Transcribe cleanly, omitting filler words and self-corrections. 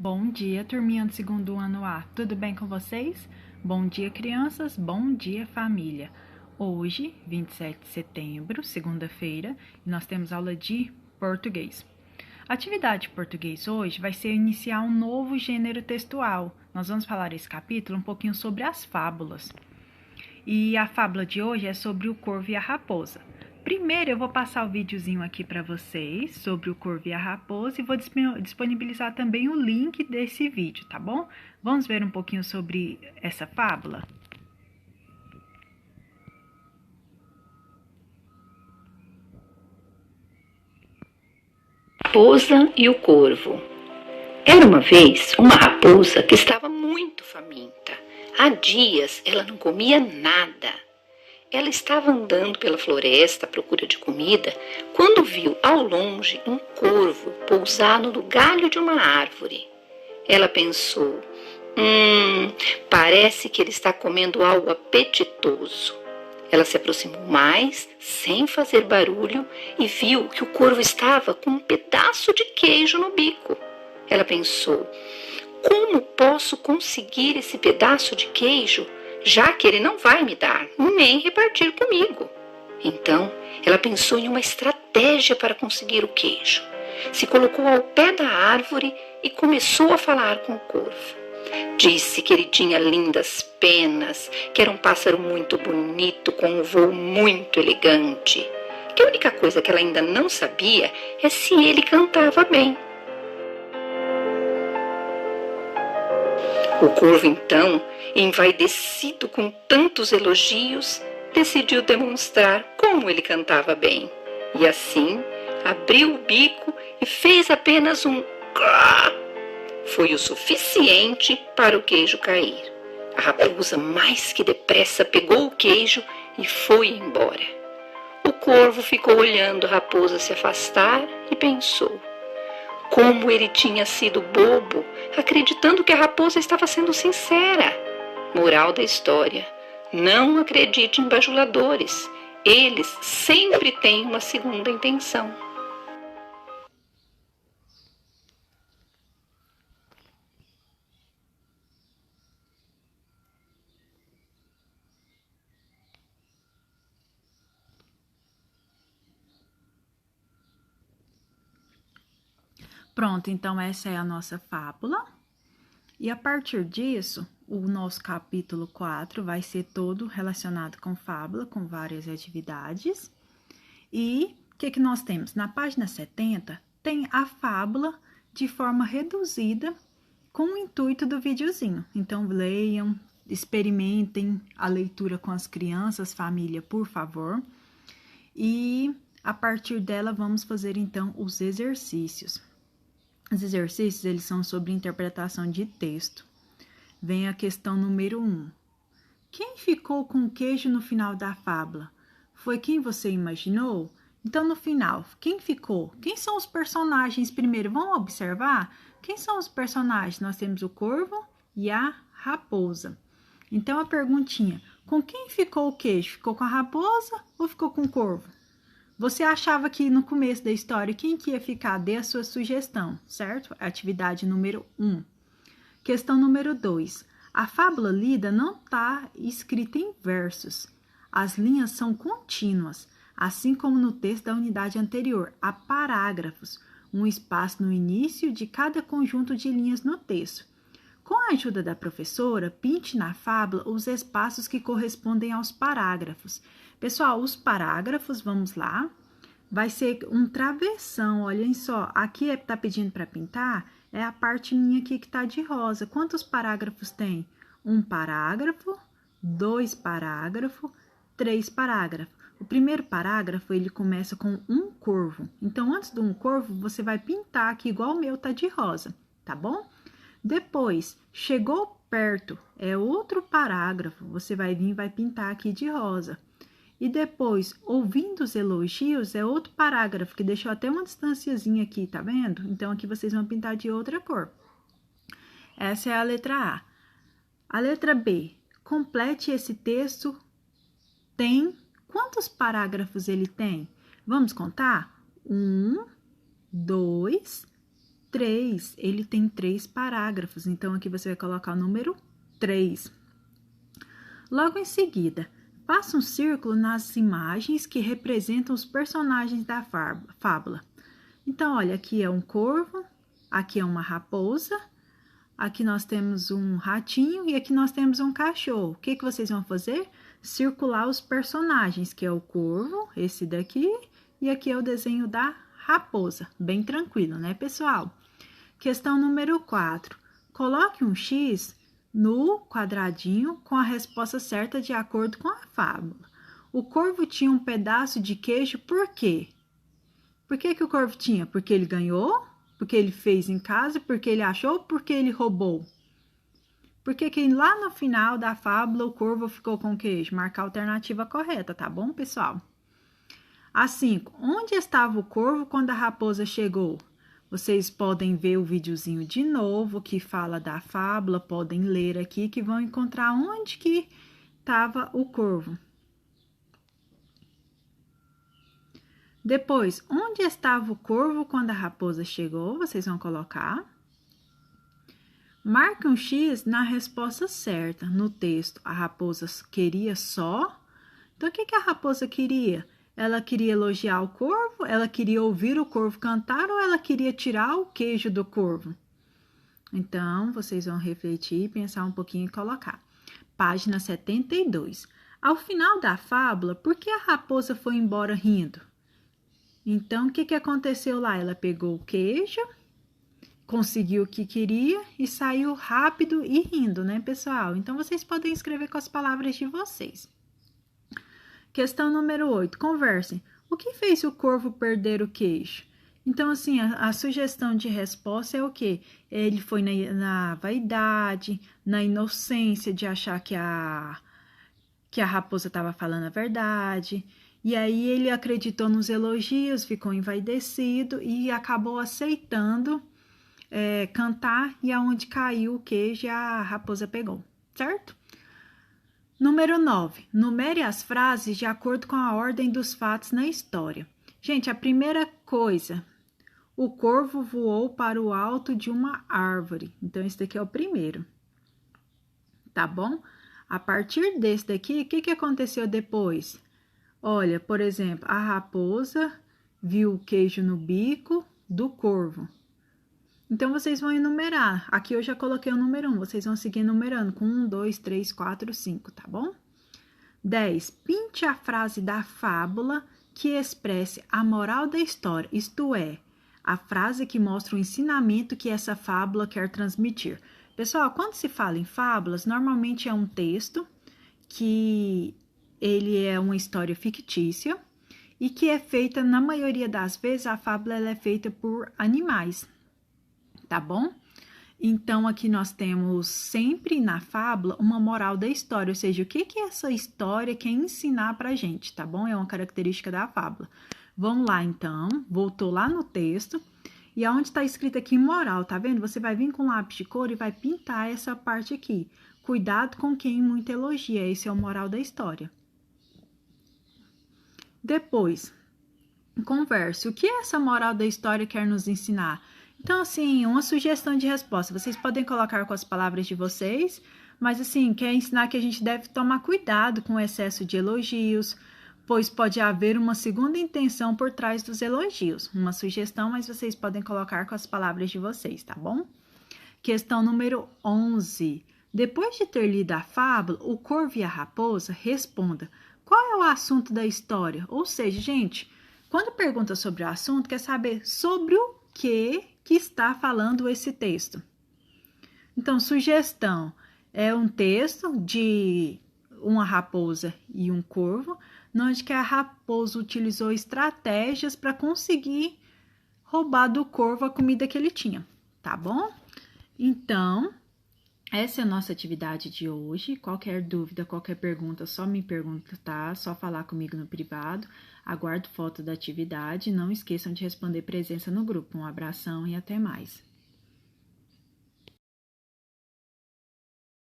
Bom dia, turminha do segundo ano A. Tudo bem com vocês? Bom dia, crianças. Bom dia, família. Hoje, 27 de setembro, segunda-feira, nós temos aula de português. A atividade de português hoje vai ser iniciar um novo gênero textual. Nós vamos falar esse capítulo um pouquinho sobre as fábulas. E a fábula de hoje é sobre o corvo e a raposa. Primeiro eu vou passar o videozinho aqui para vocês sobre o corvo e a raposa e vou disponibilizar também o link desse vídeo, tá bom? Vamos ver um pouquinho sobre essa fábula? Raposa e o Corvo. Era uma vez uma raposa que estava muito faminta. Há dias ela não comia nada. Ela estava andando pela floresta à procura de comida quando viu ao longe um corvo pousado no galho de uma árvore. Ela pensou, parece que ele está comendo algo apetitoso. Ela se aproximou mais, sem fazer barulho, e viu que o corvo estava com um pedaço de queijo no bico. Ela pensou, como posso conseguir esse pedaço de queijo, já que ele não vai me dar, nem repartir comigo? Então, ela pensou em uma estratégia para conseguir o queijo. Se colocou ao pé da árvore e começou a falar com o corvo. Disse que ele tinha lindas penas, que era um pássaro muito bonito, com um voo muito elegante. Que a única coisa que ela ainda não sabia é se ele cantava bem. O corvo, então, envaidecido com tantos elogios, decidiu demonstrar como ele cantava bem. E assim, abriu o bico e fez apenas um crá. Foi o suficiente para o queijo cair. A raposa, mais que depressa, pegou o queijo e foi embora. O corvo ficou olhando a raposa se afastar e pensou: como ele tinha sido bobo, acreditando que a raposa estava sendo sincera. Moral da história: não acredite em bajuladores. Eles sempre têm uma segunda intenção. Pronto, então essa é a nossa fábula. E a partir disso, o nosso capítulo 4 vai ser todo relacionado com fábula, com várias atividades. E o que nós temos? Na página 70, tem a fábula de forma reduzida com o intuito do videozinho. Então, leiam, experimentem a leitura com as crianças, família, por favor. E a partir dela, vamos fazer então os exercícios. Os exercícios, eles são sobre interpretação de texto. Vem a questão número 1. Quem ficou com o queijo no final da fábula? Foi quem você imaginou? Então, no final, quem ficou? Quem são os personagens primeiro? Vamos observar? Quem são os personagens? Nós temos o corvo e a raposa. Então, a perguntinha, com quem ficou o queijo? Ficou com a raposa ou ficou com o corvo? Você achava que no começo da história, quem que ia ficar? Dê a sua sugestão, certo? Atividade número 1. Questão número 2. A fábula lida não está escrita em versos. As linhas são contínuas, assim como no texto da unidade anterior. Há parágrafos, um espaço no início de cada conjunto de linhas no texto. Com a ajuda da professora, pinte na fábula os espaços que correspondem aos parágrafos. Pessoal, os parágrafos, vamos lá, vai ser um travessão, olhem só, aqui está pedindo para pintar, é a parte minha aqui que está de rosa. Quantos parágrafos tem? 1 parágrafo, 2 parágrafos, 3 parágrafos. O primeiro parágrafo, ele começa com um corvo. Então, antes de um corvo, você vai pintar aqui, igual o meu tá de rosa, tá bom? Depois, chegou perto, é outro parágrafo, você vai vir e vai pintar aqui de rosa. E depois, ouvindo os elogios, é outro parágrafo, que deixou até uma distanciazinha aqui, tá vendo? Então, aqui vocês vão pintar de outra cor. Essa é a letra A. A letra B, complete esse texto, tem... Quantos parágrafos ele tem? Vamos contar? 1, 2, 3, ele tem 3 parágrafos. Então, aqui você vai colocar o número 3. Logo em seguida, faça um círculo nas imagens que representam os personagens da fábula. Então, olha, aqui é um corvo, aqui é uma raposa, aqui nós temos um ratinho e aqui nós temos um cachorro. O que vocês vão fazer? Circular os personagens, que é o corvo, esse daqui, e aqui é o desenho da raposa. Bem tranquilo, né, pessoal? Questão número 4. Coloque um X no quadradinho com a resposta certa de acordo com a fábula. O corvo tinha um pedaço de queijo por quê? Por que o corvo tinha? Porque ele ganhou? Porque ele fez em casa? Porque ele achou? Porque ele roubou? Porque lá no final da fábula o corvo ficou com queijo? Marcar a alternativa correta, tá bom, pessoal? A 5. Onde estava o corvo quando a raposa chegou? Vocês podem ver o videozinho de novo que fala da fábula, podem ler aqui que vão encontrar onde que estava o corvo. Depois, onde estava o corvo quando a raposa chegou? Vocês vão colocar. Marque um X na resposta certa. No texto, a raposa queria só. Então, o que a raposa queria? Ela queria elogiar o corvo? Ela queria ouvir o corvo cantar ou ela queria tirar o queijo do corvo? Então, vocês vão refletir, pensar um pouquinho e colocar. Página 72. Ao final da fábula, por que a raposa foi embora rindo? Então, o que aconteceu lá? Ela pegou o queijo, conseguiu o que queria e saiu rápido e rindo, né, pessoal? Então, vocês podem escrever com as palavras de vocês. Questão número 8. Conversem. O que fez o corvo perder o queijo? Então, assim, a sugestão de resposta é o quê? Ele foi na vaidade, na inocência de achar que a raposa estava falando a verdade. E aí ele acreditou nos elogios, ficou envaidecido e acabou aceitando cantar e aonde caiu o queijo a raposa pegou, certo? Número 9. Numere as frases de acordo com a ordem dos fatos na história. Gente, a primeira coisa, o corvo voou para o alto de uma árvore. Então, esse daqui é o primeiro, tá bom? A partir desse daqui, o que aconteceu depois? Olha, por exemplo, a raposa viu o queijo no bico do corvo. Então, vocês vão enumerar. Aqui eu já coloquei o número 1. Vocês vão seguir enumerando com 1, 2, 3, 4, 5, tá bom? 10. Pinte a frase da fábula que expresse a moral da história, isto é, a frase que mostra o ensinamento que essa fábula quer transmitir. Pessoal, quando se fala em fábulas, normalmente é um texto que ele é uma história fictícia e que é feita, na maioria das vezes, a fábula ela é feita por animais. Tá bom? Então, aqui nós temos sempre na fábula uma moral da história, ou seja, o que essa história quer ensinar pra gente, tá bom? É uma característica da fábula. Vamos lá, então, voltou lá no texto, e aonde está escrito aqui moral, tá vendo? Você vai vir com lápis de cor e vai pintar essa parte aqui. Cuidado com quem muito elogia, esse é o moral da história. Depois, converse, o que essa moral da história quer nos ensinar? Então, assim, uma sugestão de resposta. Vocês podem colocar com as palavras de vocês, mas, assim, quer ensinar que a gente deve tomar cuidado com o excesso de elogios, pois pode haver uma segunda intenção por trás dos elogios. Uma sugestão, mas vocês podem colocar com as palavras de vocês, tá bom? Questão número 11. Depois de ter lido a fábula, o corvo e a raposa, responda. Qual é o assunto da história? Ou seja, gente, quando pergunta sobre o assunto, quer saber sobre o que está falando esse texto. Então, sugestão é um texto de uma raposa e um corvo, onde que a raposa utilizou estratégias para conseguir roubar do corvo a comida que ele tinha, tá bom? Então, essa é a nossa atividade de hoje. Qualquer dúvida, qualquer pergunta, só me pergunta, tá? Só falar comigo no privado. Aguardo foto da atividade. Não esqueçam de responder presença no grupo. Um abração e até mais.